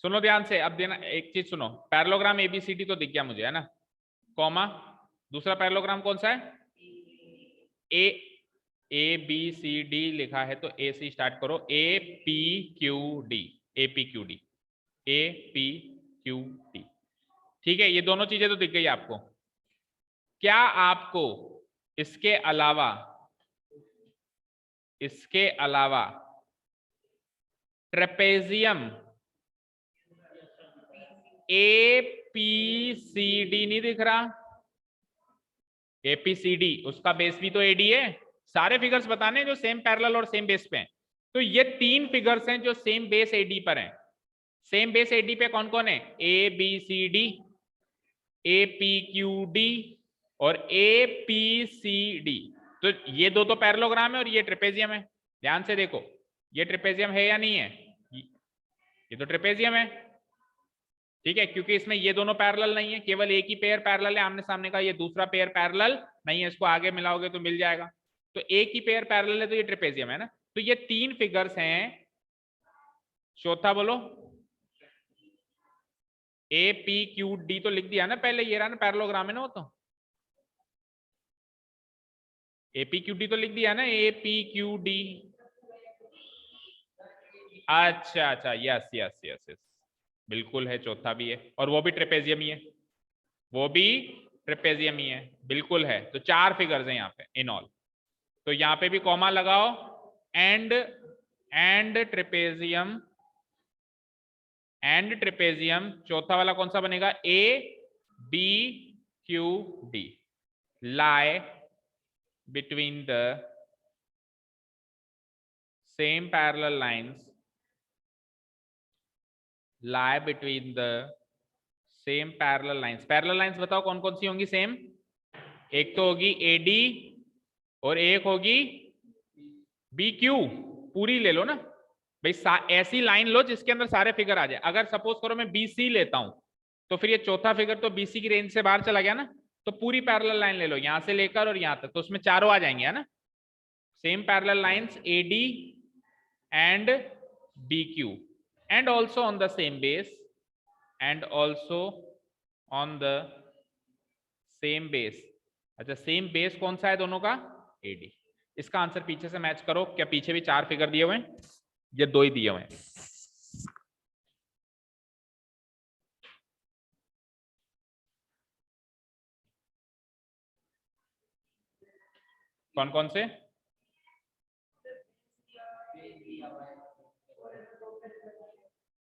सुनो ध्यान से, अब देना एक चीज सुनो, पैरेललोग्राम एबीसीडी तो दिख गया मुझे, है ना, कॉमा। दूसरा पैरेललोग्राम कौन सा है? ए बी सी डी लिखा है तो ए सी स्टार्ट करो। ए P Q D, A P Q D, A P Q D. ठीक है, ये दोनों चीजें तो दिख गई आपको। क्या आपको इसके अलावा trapezium A P C D नहीं दिख रहा? एपीसीडी उसका बेस भी तो एडी है। सारे फिगर्स बताने जो सेम पैरेलल और सेम बेस पे हैं। तो ये तीन फिगर्स हैं जो सेम बेस एडी पर हैं। सेम बेस एडी पे कौन कौन है? A B C D, A P Q D और ए पी सी डी। तो ये दो तो पैरेललोग्राम है और ये ट्रेपेजियम है। ध्यान से देखो, ये ट्रेपेजियम है या नहीं है? ये तो ट्रेपेजियम है। ठीक है, क्योंकि इसमें ये दोनों पैरेलल नहीं है, केवल एक ही पेयर पैरेलल है आमने सामने का, ये दूसरा पेयर पैरेलल नहीं है। इसको आगे मिलाओगे तो मिल जाएगा। तो एक ही पेयर पैरेलल है तो ये ट्रेपेजियम है ना। तो ये तीन फिगर्स हैं। चौथा बोलो। ए पी क्यू डी तो लिख दिया ना पहले, ये रहा ना पैरेललोग्राम है ना वो तो। ए पी क्यू डी तो लिख दिया ना, ए पी क्यू डी। अच्छा अच्छा, यस यस यस यस, बिल्कुल है, चौथा भी है, और वो भी ट्रेपेजियम ही है, वो भी ट्रेपेजियम ही है, बिल्कुल है। तो चार फिगर्स हैं यहाँ पे इन ऑल। तो यहाँ पे भी कॉमा लगाओ, एंड ट्रेपेजियम। चौथा वाला कौन सा बनेगा? A B Q D, lie between the same parallel lines, lie between the same parallel lines। Parallel lines बताओ कौन कौन सी होंगी सेम? एक तो होगी एडी और एक होगी बी क्यू। पूरी ले लो ना भाई, ऐसी लाइन लो जिसके अंदर सारे फिगर आ जाए। अगर सपोज करो मैं बी सी लेता हूं तो फिर ये चौथा फिगर तो बी सी की रेंज से बाहर चला गया ना। तो पूरी पैरेलल लाइन ले लो यहां से लेकर और यहां तक, तो उसमें चारों आ जाएंगे, है ना। Same parallel lines AD and B Q, and also on the same base, and also on the same base. अच्छा, सेम बेस कौन सा है दोनों का? एडी। इसका आंसर पीछे से मैच करो। क्या पीछे भी चार फिगर दिए हुए हैं? ये दो ही दिए हुए हैं। कौन कौन से?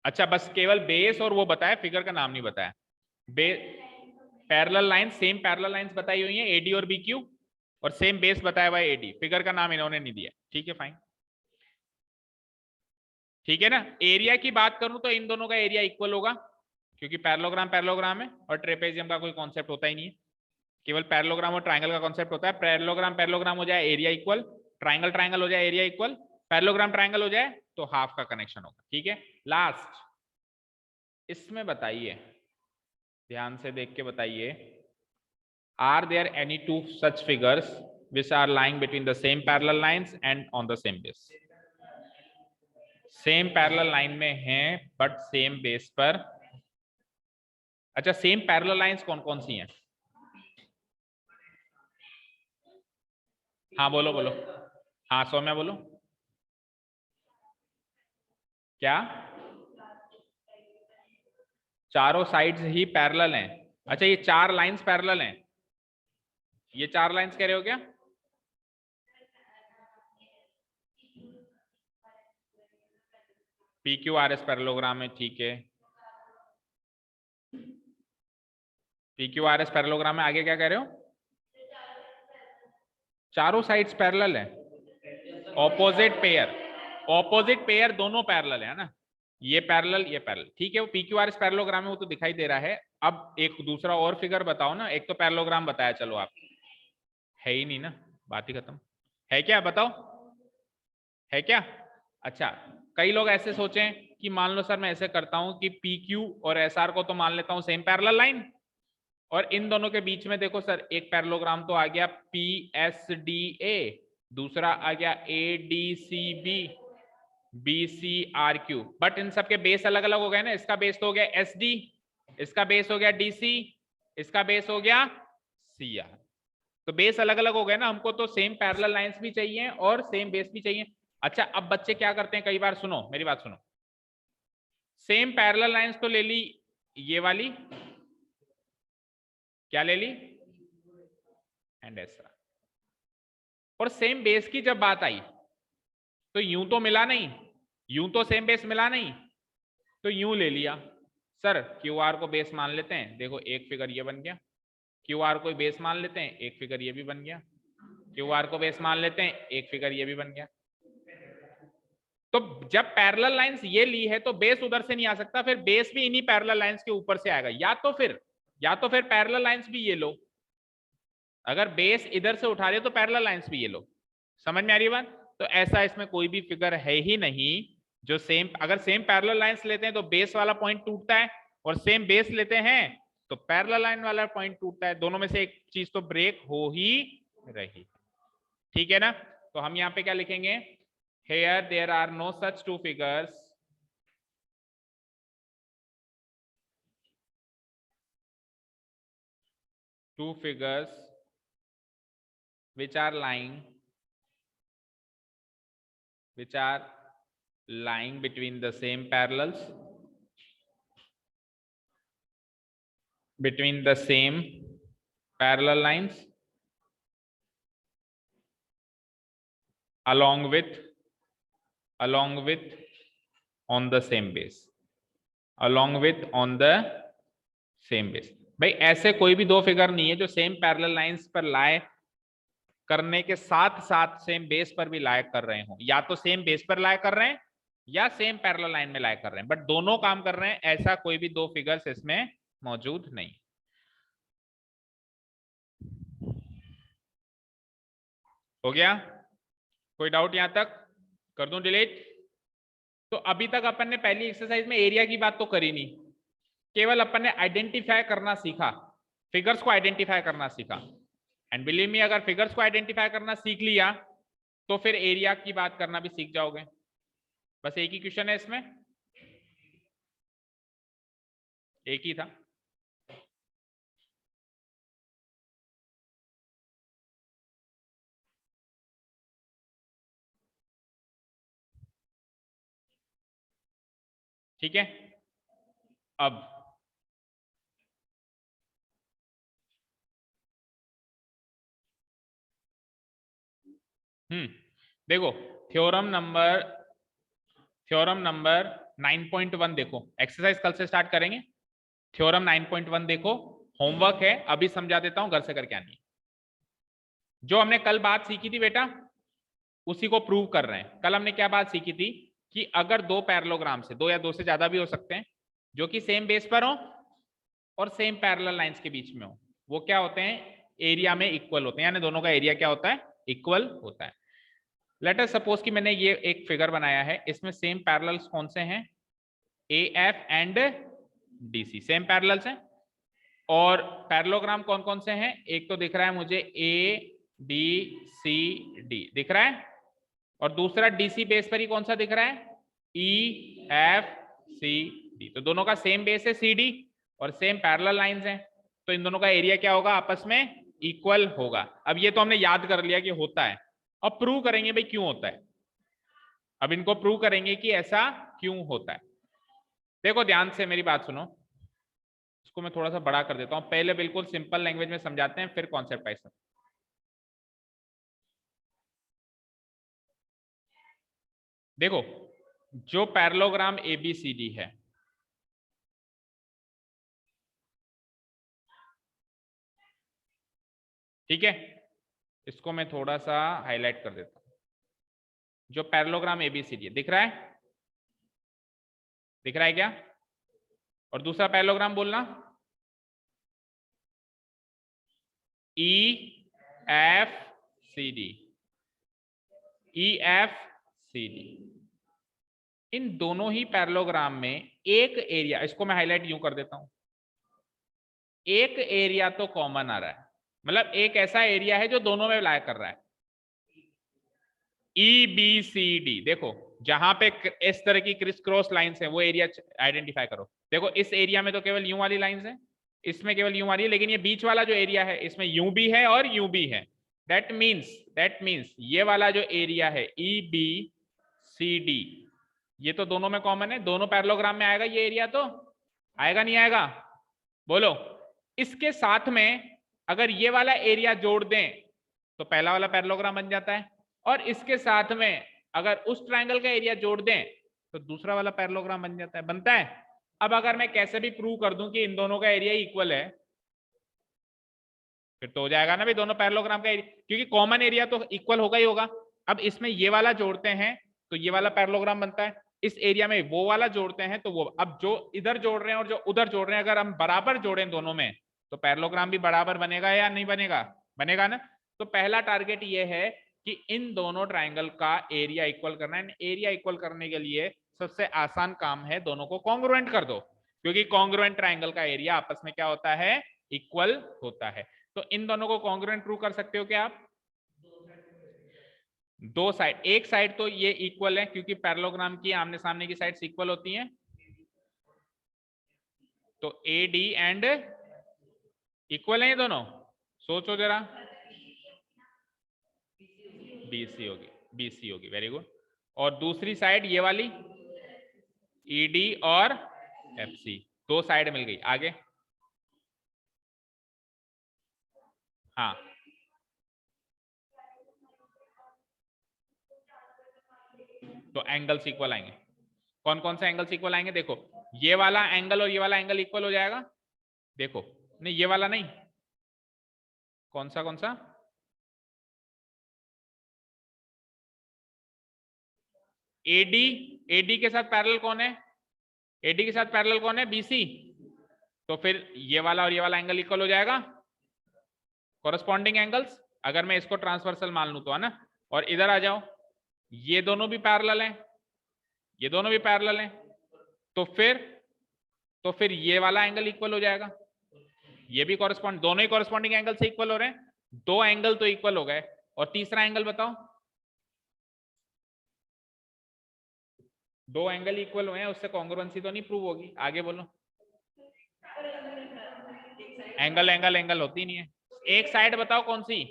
अच्छा, बस केवल बेस और वो बताया, फिगर का नाम नहीं बताया। Parallel line, same parallel lines बताई हुई हैं एडी और बीक्यू, और सेम बेस बताया हुआ है एडी, फिगर का नाम इन्होंने नहीं दिया। ठीक है, फाइन, ठीक है ना। एरिया की बात करूं तो इन दोनों का एरिया इक्वल होगा, क्योंकि पैरेललोग्राम पैरेललोग्राम है और ट्रेपेजियम का कोई कॉन्सेप्ट होता ही नहीं है, केवल पैरेललोग्राम और ट्रायंगल का कॉन्सेप्ट होता है। पैरेललोग्राम पैरेललोग्राम हो जाए एरिया इक्वल, ट्रायंगल ट्रायंगल हो जाए एरिया इक्वल, पैरेललोग्राम ट्रायंगल हो जाए तो हाफ का कनेक्शन होगा। ठीक है, लास्ट इसमें बताइए, ध्यान से देख के बताइए, are there any two such figures which are lying between the same parallel lines and on the same base? Same parallel line में हैं बट सेम बेस पर। अच्छा, सेम पैरेलल लाइंस कौन कौन सी हैं? हाँ बोलो बोलो, हाँ सौम्या बोलो। क्या? चारों साइड्स ही पैरेलल हैं? अच्छा, ये चार लाइंस पैरेलल हैं, ये चार लाइंस कह रहे हो क्या? P Q R S parallelogram है, ठीक है, P Q R S parallelogram है, आगे क्या कह रहे हो? चारों साइड्स पैरेलल है, ऑपोजिट पेयर दोनों पैरेलल है ना, ये पैरेलल ये पैरेलल, ठीक है। वो P Q R S parallelogram है, वो तो दिखाई दे रहा है। अब एक दूसरा और फिगर बताओ ना, एक तो पैरेललोग्राम बताया, चलो आप, है ही नहीं ना, बात ही खत्म। है क्या, बताओ, है क्या? अच्छा, कई लोग ऐसे सोचें कि मान लो सर मैं ऐसे करता हूं कि पी क्यू और एस आर को तो मान लेता हूं सेम पैरेलल लाइन, और इन दोनों के बीच में देखो सर एक पैरेललोग्राम तो आ गया पी एस डी ए, दूसरा आ गया A D C B, B C R Q, but इन सबके बेस अलग अलग हो गए ना। इसका बेस तो हो गया एस डी, इसका बेस हो गया डी सी, इसका बेस हो गया सी आर, तो बेस अलग अलग हो गए ना। हमको तो सेम पैरेलल लाइंस भी चाहिए और सेम बेस भी चाहिए। अच्छा, अब बच्चे क्या करते हैं, कई बार, सुनो मेरी बात सुनो, सेम पैरेलल लाइंस तो ले ली, ये वाली क्या ले ली, एंड ऐसा, और सेम बेस की जब बात आई तो यूं तो मिला नहीं, यूं तो सेम बेस मिला नहीं, तो यूं ले लिया। सर क्यू आर को बेस मान लेते हैं, देखो एक फिगर ये बन गया, क्यू आर को बेस मान लेते हैं, एक फिगर ये भी बन गया, क्यू आर को बेस मान लेते हैं, एक फिगर ये भी बन गया। तो जब पैरेलल लाइंस ये ली है तो बेस उधर से नहीं आ सकता, फिर बेस भी इन्हीं पैरेलल लाइंस के ऊपर से आएगा, या तो फिर पैरेलल लाइंस भी ये लो, अगर बेस इधर से उठा रहे तो पैरेलल लाइंस भी ये लो। समझ में आ रही है बात? तो ऐसा इसमें कोई भी फिगर है ही नहीं जो सेम, अगर सेम पैरेलल लाइंस लेते हैं तो बेस वाला पॉइंट टूटता है, और सेम बेस लेते हैं तो पैरेलल लाइन वाला पॉइंट टूटता है, दोनों में से एक चीज तो ब्रेक हो ही रही। ठीक है ना, तो हम यहाँ पे क्या लिखेंगे, here there are no such two figures which are lying between the same parallels, between the same parallel lines along with on the same base, along with on the same base। भाई ऐसे कोई भी दो figure नहीं है जो same parallel lines पर लाए करने के साथ साथ सेम बेस पर भी लायक कर रहे हो, या तो सेम बेस पर लायक कर रहे हैं या सेम पैरेलल लाइन में लायक कर रहे हैं, बट दोनों काम कर रहे हैं, ऐसा कोई भी दो फिगर्स इसमें मौजूद नहीं। हो गया, कोई डाउट यहां तक? कर दूं डिलीट? तो अभी तक अपन ने पहली एक्सरसाइज में एरिया की बात तो करी नहीं, केवल अपन ने आइडेंटिफाई करना सीखा, फिगर्स को आइडेंटिफाई करना सीखा। एंड बिलीव मी, अगर फिगर्स को आइडेंटिफाई करना सीख लिया तो फिर एरिया की बात करना भी सीख जाओगे। बस एक ही क्वेश्चन है इसमें, एक ही था। ठीक है, अब देखो थ्योरम नंबर 9.1 देखो, एक्सरसाइज कल से स्टार्ट करेंगे। थ्योरम 9.1 देखो, होमवर्क है, अभी समझा देता हूं, घर से करके आनी है। जो हमने कल बात सीखी थी बेटा, उसी को प्रूव कर रहे हैं। कल हमने क्या बात सीखी थी कि अगर दो पैरेललोग्राम से, दो या दो से ज्यादा भी हो सकते हैं, जो कि सेम बेस पर हो और सेम पैरेलल लाइंस के बीच में हो, वो क्या होते हैं, एरिया में इक्वल होते हैं, यानी दोनों का एरिया क्या होता है, इक्वल होता है। लेट अस सपोज कि मैंने ये एक फिगर बनाया है, इसमें सेम पैरेलल्स कौन से हैं, A F and D C, same parallels हैं। और पैरेललोग्राम कौन कौन से हैं, एक तो दिख रहा है मुझे ए बी सी डी दिख रहा है, और दूसरा डीसी बेस पर ही कौन सा दिख रहा है, ई एफ सी डी। तो दोनों का सेम बेस है सी डी और सेम पैरेलल लाइंस हैं, तो इन दोनों का एरिया क्या होगा, आपस में इक्वल होगा। अब ये तो हमने याद कर लिया कि होता है, अब प्रूव करेंगे भाई क्यों होता है। अब इनको प्रूव करेंगे कि ऐसा क्यों होता है। देखो ध्यान से मेरी बात सुनो, इसको मैं थोड़ा सा बड़ा कर देता हूं, पहले बिल्कुल सिंपल लैंग्वेज में समझाते हैं, फिर कॉन्सेप्ट वाइज। देखो जो पैरेललोग्राम एबीसीडी है, ठीक है, इसको मैं थोड़ा सा हाईलाइट कर देता हूं। जो पैरेललोग्राम एबीसीडी है, दिख रहा है, दिख रहा है क्या, और दूसरा पैरेललोग्राम बोलना, E F C D, E F C D. इन दोनों ही पैरेललोग्राम में एक एरिया, इसको मैं हाईलाइट यूं कर देता हूं, एक एरिया तो कॉमन आ रहा है, मतलब एक ऐसा एरिया है जो दोनों में लाया कर रहा है, ई बी सी डी। देखो जहां पे इस तरह की क्रिस क्रॉस लाइंस है, वो एरिया आइडेंटिफाई करो। देखो इस एरिया में तो केवल यूं वाली लाइंस है, इसमें केवल यूं वाली है, लेकिन ये बीच वाला जो एरिया है, इसमें यूं भी है और यूं भी है। दैट मीन्स ये वाला जो एरिया है ई बी सी डी, ये तो दोनों में कॉमन है, दोनों पैरेललोग्राम में आएगा ये एरिया, तो आएगा नहीं आएगा, बोलो। इसके साथ में अगर ये वाला एरिया जोड़ दें तो पहला वाला पैरेललोग्राम बन जाता है, और इसके साथ में अगर उस ट्रायंगल का एरिया जोड़ दें तो दूसरा वाला पैरेललोग्राम बन जाता है, बनता है। अब अगर मैं कैसे भी प्रूव कर दूं कि इन दोनों का एरिया इक्वल है, फिर तो हो जाएगा ना भाई दोनों पैरेललोग्राम का एरिया, क्योंकि कॉमन एरिया तो इक्वल होगा ही होगा। अब इसमें ये वाला जोड़ते हैं तो ये वाला पैरेललोग्राम बनता है, इस एरिया में वो वाला जोड़ते हैं तो वो, अब जो इधर जोड़ रहे हैं और जो उधर जोड़ रहे हैं, अगर हम बराबर जोड़ें दोनों में तो पैरेललोग्राम भी बराबर बनेगा या नहीं बनेगा, बनेगा ना। तो पहला टारगेट ये है कि इन दोनों ट्राइंगल का एरिया इक्वल करना है। एरिया इक्वल करने के लिए सबसे आसान काम है, दोनों को कॉन्ग्रुएंट कर दो, क्योंकि कॉन्ग्रुएंट ट्राइंगल का एरिया आपस में क्या होता है, इक्वल होता है। तो इन दोनों को कॉन्ग्रुएंट प्रूव कर सकते हो क्या आप, दो साइड, एक साइड तो ये इक्वल है क्योंकि पैरेललोग्राम की आमने सामने की साइड्स इक्वल होती हैं, तो ए डी एंड इक्वल है ये दोनों, सोचो जरा, बीसी होगी, बीसी होगी, वेरी गुड। और दूसरी साइड ये वाली ईडी और एफसी, दो साइड मिल गई, आगे हाँ, तो एंगल्स इक्वल आएंगे। कौन कौन से एंगल्स इक्वल आएंगे, देखो ये वाला एंगल और ये वाला एंगल इक्वल हो जाएगा, देखो नहीं ये वाला नहीं, कौन सा एडी, एडी के साथ पैरेलल कौन है, एडी के साथ पैरेलल कौन है, बीसी, तो फिर ये वाला और ये वाला एंगल इक्वल हो जाएगा, कॉरेस्पॉन्डिंग एंगल्स। अगर मैं इसको ट्रांसवर्सल मान लूं तो, है ना। और इधर आ जाओ, ये दोनों भी पैरेलल हैं, ये दोनों भी पैरेलल हैं, तो फिर ये वाला एंगल इक्वल हो जाएगा, ये भी कॉरेस्पॉन्ड, दोनों ही कॉरेस्पॉन्डिंग एंगल से इक्वल हो रहे हैं, दो एंगल तो इक्वल हो गए। और तीसरा एंगल बताओ, दो एंगल इक्वल हुए हैं, उससे कॉन्ग्रुएंसी तो नहीं प्रूव होगी, आगे बोलो। एंगल एंगल एंगल होती नहीं है, एक साइड बताओ कौन सी,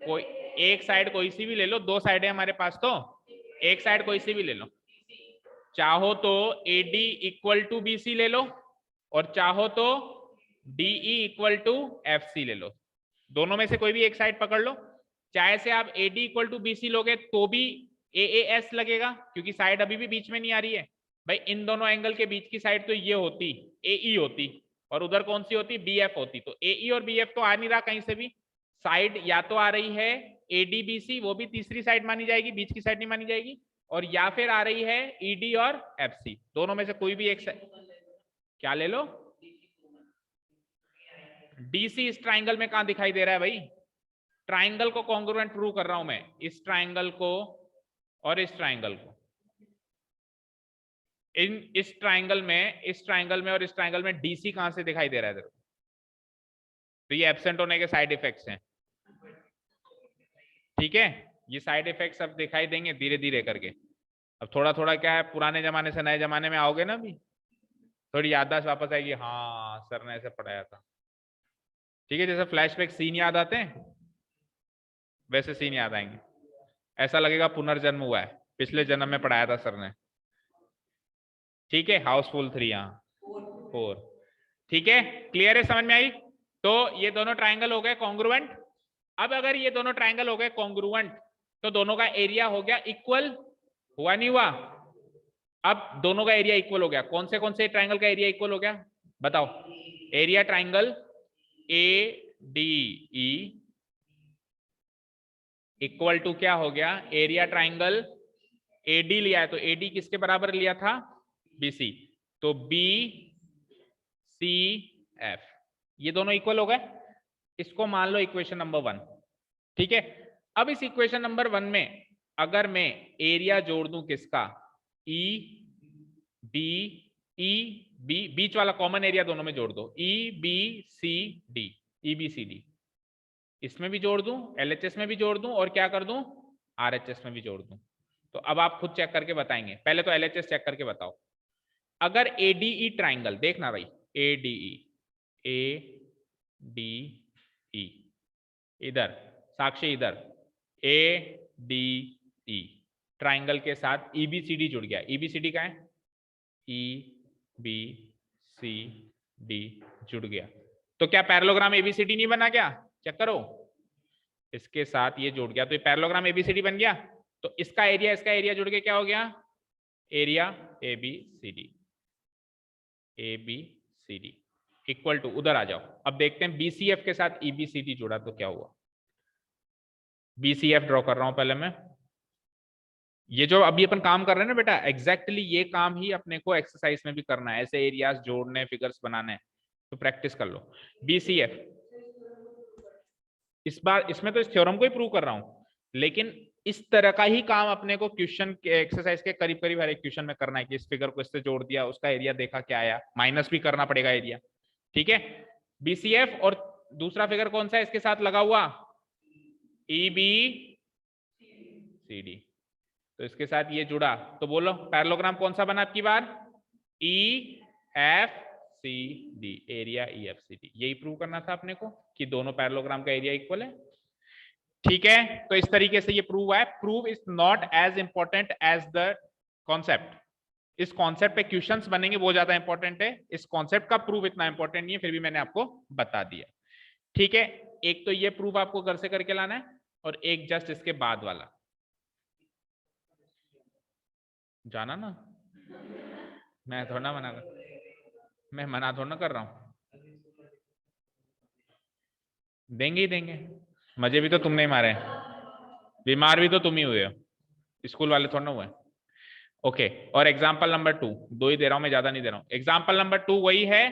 कोई एक साइड कोई सी भी ले लो, दो साइड है हमारे पास, तो एक साइड कोई सी भी ले लो, चाहो तो AD इक्वल टू BC ले लो, और चाहो तो DE इक्वल टू FC ले लो, दोनों में से कोई भी एक साइड पकड़ लो। चाहे से आप AD इक्वल टू BC लोगे तो भी AAS लगेगा, क्योंकि साइड अभी भी बीच में नहीं आ रही है भाई। इन दोनों एंगल के बीच की साइड तो ये होती AE होती, और उधर कौन सी होती BF होती। तो AE और BF तो आ नहीं रहा कहीं से भी, साइड या तो आ रही है ADBC, वो भी तीसरी साइड मानी जाएगी, बीच की साइड नहीं मानी जाएगी, और या फिर आ रही है ED और FC, दोनों में से कोई भी एक क्या ले लो। DC इस ट्राइंगल में कहां दिखाई दे रहा है भाई? ट्राइंगल को कॉन्ग्रुएंट प्रूव कर रहा हूं मैं, इस ट्राइंगल को और इस ट्राइंगल को। इस ट्राइंगल में और इस ट्राइंगल में DC कहां से दिखाई दे रहा है तेरे को? तो ये एब्सेंट होने के साइड इफेक्ट्स हैं, ठीक है। ये साइड इफेक्ट्स अब दिखाई देंगे धीरे धीरे करके। अब थोड़ा थोड़ा क्या है, पुराने जमाने से नए जमाने में आओगे ना, अभी थोड़ी याददाश्त वापस आएगी, हाँ सर ने ऐसे पढ़ाया था, ठीक है। जैसे फ्लैशबैक सीन याद आते हैं, वैसे सीन याद आएंगे, ऐसा लगेगा पुनर्जन्म हुआ है, पिछले जन्म में पढ़ाया था सर ने, ठीक है। हाउसफुल 3, यहाँ 4, ठीक है। क्लियर है, समझ में आई? तो ये दोनों ट्राइंगल हो गए कॉन्ग्रुएंट। अब अगर ये दोनों ट्राइंगल हो गए कॉन्ग्रुएंट, तो दोनों का एरिया हो गया इक्वल, हुआ नहीं हुआ? अब दोनों का एरिया इक्वल हो गया। कौन से ट्राइंगल का एरिया इक्वल हो गया बताओ? Area triangle ADE equal to क्या हो गया? एरिया ट्राइंगल AD लिया है, तो AD किसके बराबर लिया था? BC, तो BCF, ये दोनों इक्वल हो गए। इसको मान लो इक्वेशन नंबर 1, ठीक है। अब इस इक्वेशन नंबर 1 में अगर मैं एरिया जोड़ दूं किसका? EBE, बीच वाला कॉमन एरिया दोनों में जोड़ दो, EBCD, EBCD, इसमें भी जोड़ दूं, LHS में भी जोड़ दूं, और क्या कर दूं? RHS में भी जोड़ दूं। तो अब आप खुद चेक करके बताएंगे, पहले तो LHS चेक करके बताओ। अगर ADE ट्राइंगल, देखना भाई, ADE इधर, साक्षी इधर, ADE ट्राइंगल के साथ EBCD जुड़ गया। EBCD का है? EBCD जुड़ गया, तो क्या पैरेललोग्राम ABCD नहीं बना? क्या चेक करो, इसके साथ ये जुड़ गया, तो ये पैरेललोग्राम ABCD बन गया। तो इसका एरिया जुड़ के क्या हो गया? एरिया ABCD इक्वल टू, उधर आ जाओ। अब देखते हैं BCF के साथ EBCD जुड़ा तो क्या हुआ। BCF ड्रॉ कर रहा हूं पहले मैं। ये जो अभी अपन काम कर रहे हैं ना बेटा, एग्जैक्टली ये काम ही अपने को एक्सरसाइज में भी करना है, ऐसे एरियाज जोड़ने, फिगर्स बनाने, तो प्रैक्टिस कर लो। BCF, इस बार इसमें तो इस थ्योरम को ही प्रूव कर रहा हूं, लेकिन इस तरह का ही काम अपने को क्वेश्चन के एक्सरसाइज के करीब करीब हर एक क्वेश्चन में करना है, कि इस फिगर को इससे जोड़ दिया, उसका एरिया देखा क्या आया, माइनस भी करना पड़ेगा एरिया, ठीक है। BCF, और दूसरा फिगर कौन सा है इसके साथ लगा हुआ? EBCD, तो इसके साथ ये जुड़ा, तो बोलो पैरेललोग्राम कौन सा बना आपकी बार? EFCD, area EFCD। यही प्रूव करना था अपने को कि दोनों पैरेललोग्राम का एरिया इक्वल है, ठीक है। तो इस तरीके से ये प्रूव हुआ है। Prove is not as important as the concept. इस कॉन्सेप्ट पे क्वेश्चंस बनेंगे वो ज्यादा इंपॉर्टेंट है, इस कॉन्सेप्ट का प्रूव इतना इंपॉर्टेंट नहीं है, फिर भी मैंने आपको बता दिया, ठीक है। एक तो ये प्रूव आपको घर से करके लाना है, और एक जस्ट इसके बाद वाला जाना ना, मैं थोड़ा मना कर रहा हूं, देंगे ही देंगे, मजे भी तो तुमने ही मारे, बीमार भी तो तुम ही हुए हो, स्कूल वाले थोड़ा ना हुए। ओके, और एग्जाम्पल नंबर 2, 2 ही दे रहा हूं मैं, ज्यादा नहीं दे रहा हूं। एग्जाम्पल नंबर 2 वही है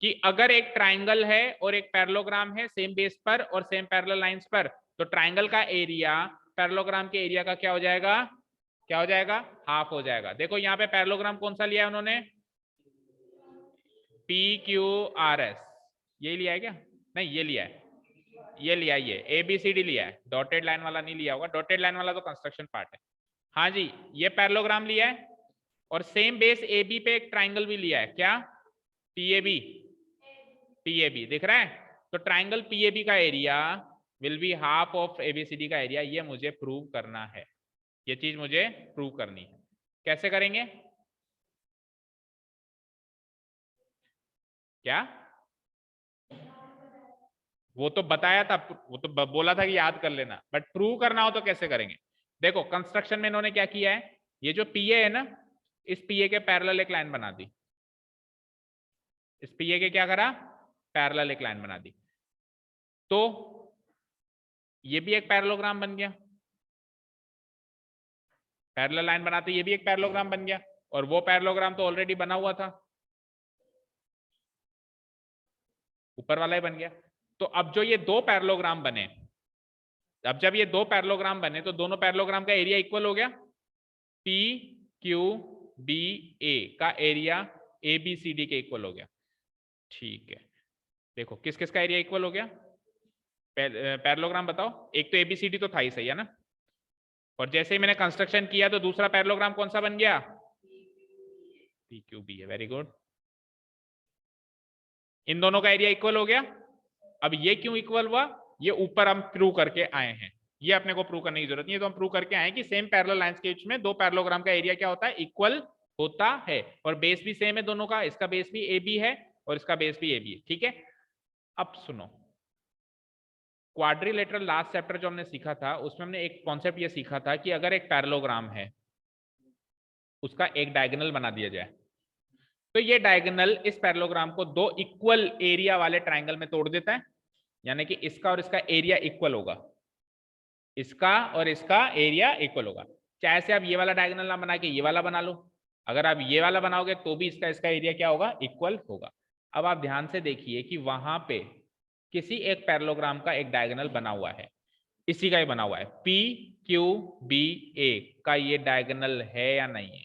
कि अगर एक ट्राइंगल है और एक पैरेललोग्राम है सेम बेस पर और सेम पैरेलल लाइंस पर, तो ट्राइंगल का एरिया पैरेललोग्राम के एरिया का क्या हो जाएगा? क्या हो जाएगा? हाफ हो जाएगा। देखो यहाँ पे पैरेललोग्राम कौन सा लिया है उन्होंने? PQRS, यही लिया है क्या? नहीं, ये लिया है, ये लिया है, ये ABCD लिया है, डॉटेड लाइन वाला नहीं लिया होगा, डॉटेड लाइन वाला तो कंस्ट्रक्शन पार्ट है। हाँ जी, ये पैरेललोग्राम लिया है, और सेम बेस AB पे एक ट्राइंगल भी लिया है, क्या? PAB, दिख रहा है? तो ट्राइंगल PAB का area will be half of ABCD का एरिया, ये मुझे प्रूव करना है, ये चीज मुझे प्रूव करनी है। कैसे करेंगे? क्या वो तो बताया था, वो तो बोला था कि याद कर लेना, बट प्रूव करना हो तो कैसे करेंगे? देखो कंस्ट्रक्शन में इन्होंने क्या किया है, ये जो पीए है ना, इस पीए के पैरेलल एक लाइन बना दी, इस पीए के क्या करा, पैरेलल एक लाइन बना दी, तो ये भी एक पैरेललोग्राम बन गया, पैरेलल लाइन बनाते ये भी एक पैरेललोग्राम बन गया, और वो पैरेललोग्राम तो ऑलरेडी बना हुआ था, ऊपर वाला ही बन गया। तो अब जो ये दो पैरेललोग्राम बने, अब जब ये दो पैरेललोग्राम बने तो दोनों पैरेललोग्राम का एरिया इक्वल हो गया, पी क्यू बी ए का area A B C D के इक्वल हो गया। ठीक है, देखो किस किस का एरिया इक्वल हो गया, पैरेललोग्राम बताओ, एक तो एबीसीडी तो था ही, सही है ना, और जैसे ही मैंने कंस्ट्रक्शन किया तो दूसरा पैरेललोग्राम कौन सा बन गया, पी क्यू बी है, वेरी गुड, इन दोनों का एरिया इक्वल हो गया। अब ये क्यों इक्वल हुआ, ये ऊपर हम प्रूव करके आए हैं, ये अपने को प्रूव करने की जरूरत नहीं है, तो हम प्रूव करके आए कि सेम पैरेलल लाइंस के बीच में दो पैरेललोग्राम का एरिया क्या होता है, इक्वल होता है, और बेस भी सेम है दोनों का, इसका बेस भी ए बी है और इसका बेस भी ए बी है। ठीक है, अब सुनो, क्वाड्रिलेटरल लास्ट चैप्टर जो हमने सीखा था उसमें हमने एक कॉन्सेप्ट ये सीखा था कि अगर एक पैरेललोग्राम है उसका एक डायगोनल बना दिया जाए, तो ये डायगोनल इस पैरेललोग्राम को दो इक्वल एरिया वाले ट्रायंगल में तोड़ देता है, यानी कि इसका और इसका एरिया इक्वल होगा, इसका और इसका एरिया इक्वल होगा, चाहे से आप ये वाला डायगोनल ना बना के ये वाला बना लो, अगर आप ये वाला बनाओगे तो भी इसका इसका एरिया क्या होगा, इक्वल होगा। अब आप ध्यान से देखिए कि वहां पे किसी एक पैरेललोग्राम का एक डायगोनल बना हुआ है, इसी का ही बना हुआ है, पी क्यू बी ए का ये डायगोनल है या नहीं है,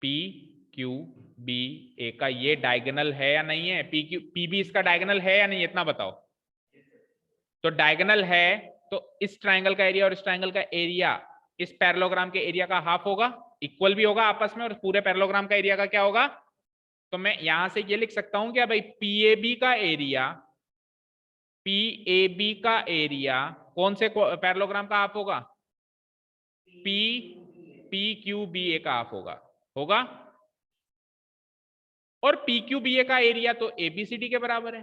पी क्यू बी ए का ये डायगोनल है या नहीं है, पी क्यू पी बी इसका डायगोनल है या नहीं, इतना बताओ। तो डायगोनल है तो इस ट्रायंगल का एरिया और इस ट्रायंगल का एरिया इस पैरेललोग्राम के एरिया का हाफ होगा, इक्वल भी होगा आपस में, और पूरे पैरेललोग्राम का एरिया का क्या होगा, तो मैं यहां से ये लिख सकता हूं कि भाई पीएबी का एरिया, पीएबी का एरिया कौन से पैरेललोग्राम का हाफ होगा, P P Q B A का हाफ होगा, होगा, और पी क्यू बी ए का एरिया तो एबीसीडी के बराबर है,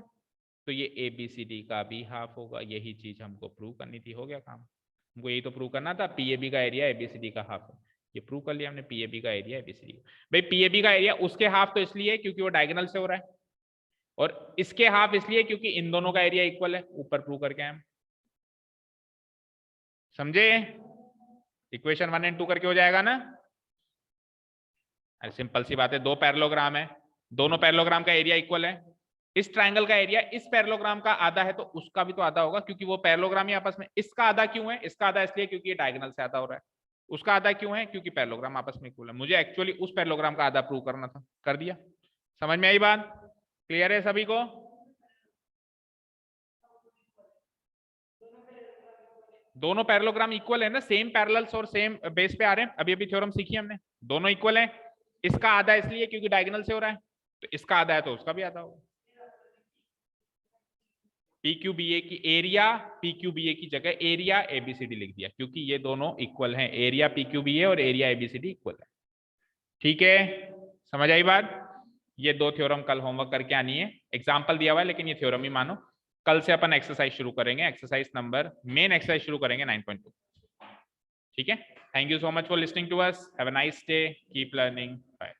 तो ये एबीसीडी का भी हाफ होगा, यही चीज हमको प्रूव करनी थी, हो गया काम, हमको यही तो प्रूव करना था, पीएबी का एरिया एबीसीडी का हाफ है, ये प्रूव कर लिया हमने, पीएबी का एरिया एबीसीडी। भाई पीएबी का एरिया उसके हाफ तो इसलिए क्योंकि वो डायगोनल से हो रहा है, और इसके हाफ इसलिए क्योंकि इन दोनों का एरिया इक्वल है, ऊपर प्रूव करके हम समझे, इक्वेशन 1 और 2 करके हो जाएगा ना, अरे सिंपल सी बात है, दो पैरेललोग्राम है, दोनों पैरेललोग्राम का एरिया इक्वल है, इस ट्रायंगल का एरिया इस पैरेललोग्राम का आधा है तो उसका भी तो आधा होगा, क्योंकि वो पैरेललोग्राम ही आपस में, इसका आधा क्यों है, इसका आधा इसलिए क्योंकि ये डायगोनल से आधा हो रहा है, उसका आधा क्यों है, क्योंकि पैरेललोग्राम आपस में इक्वल है, मुझे एक्चुअली उस पैरेललोग्राम का आधा प्रूव करना था, कर दिया, समझ में आई बात, क्लियर है सभी को, दोनों पैरेललोग्राम इक्वल है ना, सेम पैरेलल्स और सेम बेस पे आ रहे हैं, अभी अभी थ्योरम सीखी हमने, दोनों इक्वल है, इसका आधा इसलिए क्योंकि डायगोनल से हो रहा है, तो इसका आधा है तो उसका भी आधा होगा, पी क्यू बी ए की एरिया, पी क्यू बी ए की जगह एरिया एबीसीडी लिख दिया, क्योंकि ये दोनों इक्वल हैं, एरिया पी क्यू बी ए और एरिया एबीसीडी इक्वल है, ठीक है, समझ आई बात। ये दो थ्योरम कल होमवर्क करके आनी है, एग्जाम्पल दिया हुआ है लेकिन ये थ्योरम ही मानो, कल से अपन एक्सरसाइज शुरू करेंगे, एक्सरसाइज नंबर मेन एक्सरसाइज शुरू करेंगे 9.2, ठीक है, thank you so much for listening to us, have a nice day, keep learning, bye.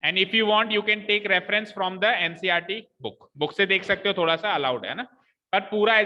And if you want you can take reference from the NCERT book से देख सकते हो, थोड़ा सा अलाउड है ना, पर पूरा